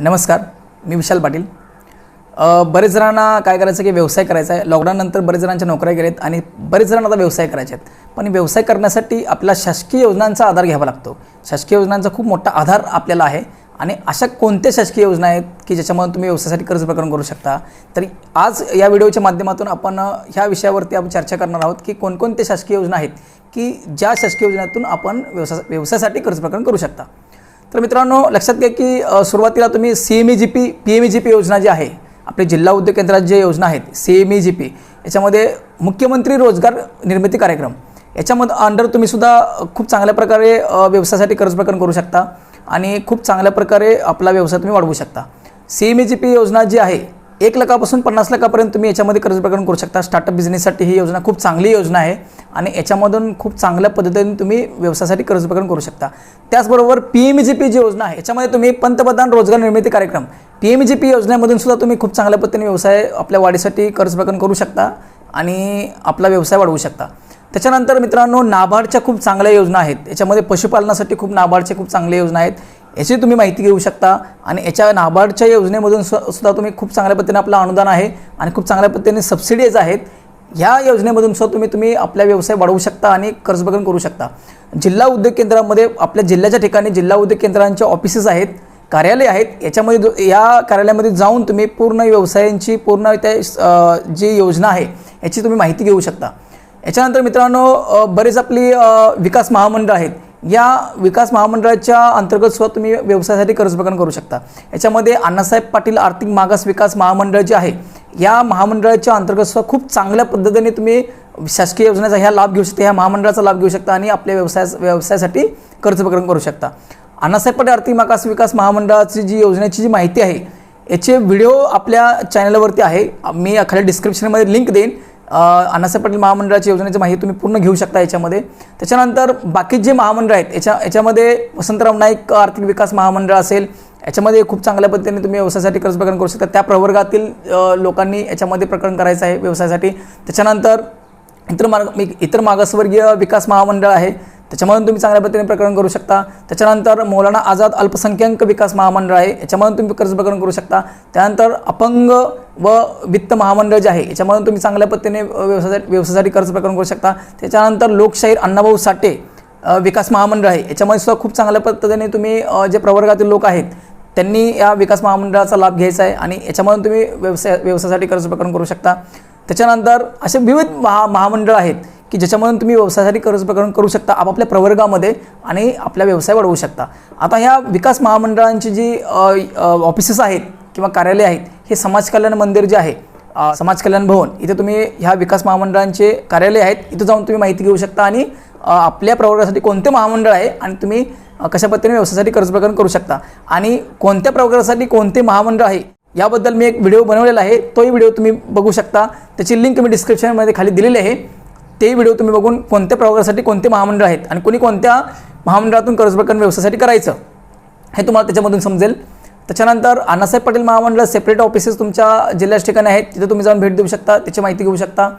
नमस्कार, मी विशाल पाटील। बरेच जणांना काय करायचं की व्यवसाय करायचा आहे। लॉकडाऊननंतर बरेच जणांच्या नोकऱ्या गेलेत आणि बरेच जणांना आता व्यवसाय करायचे आहेत। पण व्यवसाय करण्यासाठी आपल्याला शासकीय योजनांचा आधार घ्यावा लागतो। शासकीय योजनांचा खूप मोठा आधार आपल्याला आहे आणि अशा कोणत्या शासकीय योजना आहेत की ज्याच्यामध्ये तुम्ही व्यवसायासाठी कर्ज प्रकरण करू शकता। तर आज या व्हिडिओच्या माध्यमातून आपण ह्या विषयावरती आपण चर्चा करणार आहोत की कोणकोणत्या शासकीय योजना आहेत की ज्या शासकीय योजनेतून आपण व्यवसायासाठी कर्ज प्रकरण करू शकता। तर मित्रांनो, लक्षात घ्या की सुरुवातीला तुम्ही CMEGP PMEGP योजना जी आहे, आपले जिल्हा उद्योग केंद्रात जे योजना आहेत CMEGP, याच्यामध्ये मुख्यमंत्री रोजगार निर्मिती कार्यक्रम, याच्यामध्ये अंडर तुम्ही सुद्धा खूप चांगल्या प्रकारे व्यवसायासाठी कर्ज प्रकरण करू शकता आणि खूप चांगल्या प्रकारे आपला व्यवसाय तुम्ही वाढवू शकता। CMEGP योजना जी आहे 1 लाखापासून 50 लाखापर्यंत तुम्ही याच्यामध्ये कर्ज प्रकरण करू शकता। स्टार्टअप बिझनेससाठी ही योजना खूप चांगली योजना आहे आणि याच्यामधून खूप चांगल्या पद्धतीने तुम्ही व्यवसायासाठी कर्ज प्रकरण करू शकता। त्याचबरोबर PMEGP जी योजना आहे याच्यामध्ये तुम्ही पंतप्रधान रोजगार निर्मिती कार्यक्रम PMEGP योजनेमधून सुद्धा तुम्ही खूप चांगल्या पद्धतीने व्यवसाय आपल्या वाढीसाठी कर्ज प्रकरण करू शकता आणि आपला व्यवसाय वाढवू शकता। त्याच्यानंतर मित्रांनो, नाबार्डच्या खूप चांगल्या योजना आहेत। याच्यामध्ये पशुपालनासाठी खूप नाबार्डच्या खूप चांगल्या योजना आहेत, याची तुम्ही माहिती घेऊ शकता आणि याच्या नाबार्डच्या योजनेमधून सुद्धा तुम्ही खूप चांगल्या पद्धतीने आपलं अनुदान आहे आणि खूप चांगल्या पद्धतीने सबसिडीज आहेत। ह्या योजनेमधून सुद्धा तुम्ही आपला व्यवसाय वाढवू शकता आणि कर्ज प्रकरण करू शकता। जिल्हा उद्योग केंद्रामध्ये आपल्या जिल्ह्याच्या ठिकाणी जिल्हा उद्योग केंद्रांचे ऑफिसेस आहेत, कार्यालय आहेत। याच्यामध्ये या कार्यालयामध्ये जाऊन तुम्ही पूर्ण व्यवसायांची पूर्ण त्या जी योजना आहे याची तुम्ही माहिती घेऊ शकता। याच्यानंतर मित्रांनो, बरेच आपली विकास महामंडळ आहेत। या विकास महामंडळाच्या अंतर्गत सुद्धा तुम्ही व्यवसायासाठी कर्ज प्रकरण करू शकता। याच्यामध्ये अण्णासाहेब पाटील आर्थिक मागास विकास महामंडळ जे आहे, या महामंडळाच्या अंतर्गत सुद्धा खूप चांगल्या पद्धतीने तुम्ही शासकीय योजनेचा ह्या लाभ घेऊ शकता, ह्या महामंडळाचा लाभ घेऊ शकता आणि आपल्या व्यवसायासाठी कर्ज प्रकरण करू शकता। अण्णासाहेब पाटील आर्थिक मागास विकास महामंडळाची जी योजनेची जी माहिती आहे याचे व्हिडिओ आपल्या चॅनलवरती आहे, मी खाली डिस्क्रिप्शनमध्ये लिंक देईन। अण्णासाहेब पाटील महामंडळाची योजनेची माहिती तुम्ही पूर्ण घेऊ शकता याच्यामध्ये। त्याच्यानंतर बाकी जे महामंडळ आहेत याच्यामध्ये वसंतराव नाईक आर्थिक विकास महामंडळ असेल, याच्यामध्ये खूप चांगल्या पद्धतीने तुम्ही व्यवसायासाठी कर्ज प्रकरण करू शकता। त्या प्रवर्गातील लोकांनी याच्यामध्ये प्रकरण करायचं आहे व्यवसायासाठी। त्याच्यानंतर इतर मागासवर्गीय विकास महामंडळ आहे, त्याच्यामधून तुम्ही चांगल्या पद्धतीने प्रकरण करू शकता। त्याच्यानंतर मौलाना आझाद अल्पसंख्याक विकास महामंडळ आहे, याच्यामधून तुम्ही कर्ज प्रकरण करू शकता। त्यानंतर अपंग व वित्त महामंडळ जे आहे याच्यामधून तुम्ही चांगल्या पद्धतीने व्यवसायासाठी कर्ज प्रकरण करू शकता। त्याच्यानंतर लोकशाहीर अण्णाभाऊ साठे विकास महामंडळ आहे, याच्यामध्ये सुद्धा खूप चांगल्या पद्धतीने तुम्ही जे प्रवर्गातील लोक आहेत त्यांनी या विकास महामंडळाचा लाभ घ्यायचा आहे आणि याच्यामधून तुम्ही व्यवसायासाठी कर्ज प्रकरण करू शकता। त्याच्यानंतर असे विविध महामंडळ आहेत की ज्याच्यामधून तुम्ही व्यवसायासाठी कर्ज प्रकरण करू शकता आपापल्या प्रवर्गामध्ये आणि आपला व्यवसाय वाढवू शकता। आता ह्या विकास महामंडळांची जी ऑफिसेस आहेत किंवा कार्यालय आहेत, हे समाज कल्याण मंदिर जे आहे, समाज कल्याण भवन, इथे तुम्ही ह्या विकास महामंडळांचे कार्यालय आहेत, इथं जाऊन तुम्ही माहिती घेऊ शकता आणि आपल्या प्रवर्गासाठी कोणते महामंडळ आहे आणि तुम्ही कशा पद्धतीने व्यवसायासाठी कर्ज प्रकरण करू शकता आणि कोणत्या प्रवर्गासाठी कोणते महामंडळ आहे याबद्दल मी एक व्हिडिओ बनवलेला आहे, तोही व्हिडिओ तुम्ही बघू शकता। त्याची लिंक मी डिस्क्रिप्शनमध्ये खाली दिलेली आहे। ते व्हिडिओ तुम्ही बघून कोणत्या प्रवर्गासाठी कोणते महामंडळ आहेत आणि कोणत्या महामंडळातून कर्ज प्रकरण व्यवसायासाठी करायचं हे तुम्हाला त्याच्यामधून समजेल। त्याच्यानंतर अण्णासाहेब पाटील महामंडळ सेपरेट ऑफिसेस तुमच्या जिल्ह्याच्या ठिकाणी आहेत, तिथे तुम्ही जाऊन भेट देऊ शकता, त्याची माहिती घेऊ शकता।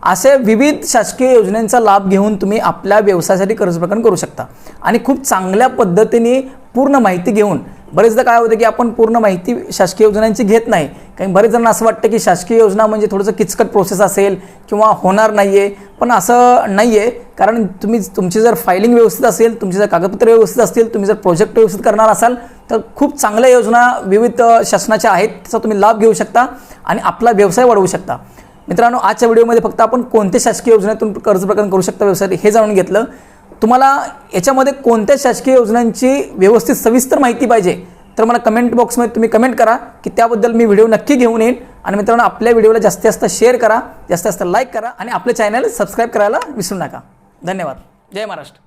असे विविध शासकीय योजनांचा लाभ घेऊन तुम्ही आपल्या व्यवसायासाठी कर्ज प्रकरण करू शकता आणि खूप चांगल्या पद्धतीने पूर्ण माहिती घेऊन। बरेचदा काय होतं की आपण पूर्ण माहिती शासकीय योजनांची घेत नाही, कारण बरेच जणांना असं वाटतं की शासकीय योजना म्हणजे थोडंसं किचकट प्रोसेस असेल किंवा होणार नाही आहे, पण असं नाही आहे। कारण तुमची जर फायलिंग व्यवस्थित असेल, तुमची जर कागदपत्रे व्यवस्थित असतील, तुम्ही जर प्रोजेक्ट व्यवस्थित करणार असाल तर खूप चांगल्या योजना विविध शासनाच्या आहेत, त्याचा तुम्ही लाभ घेऊ शकता आणि आपला व्यवसाय वाढवू शकता। मित्रांनो, आजच्या व्हिडिओमध्ये फक्त आपण कोणत्या शासकीय योजनेतून कर्ज प्रकरण करू शकता व्यवसायासाठी हे जाणून घेतलं। तुम्हाला याच्यामध्ये कोणत्या शासकीय योजनांची व्यवस्थित सविस्तर माहिती पाहिजे तर मला कमेंट बॉक्समध्ये तुम्ही कमेंट करा की त्याबद्दल मी व्हिडिओ नक्की घेऊन येईन। आणि मित्रांनो, आपल्या व्हिडिओला जास्तीत जास्त शेअर करा, जास्तीत जास्त लाईक करा आणि आपले चॅनल सबस्क्राईब करायला विसरू नका। धन्यवाद। जय महाराष्ट्र।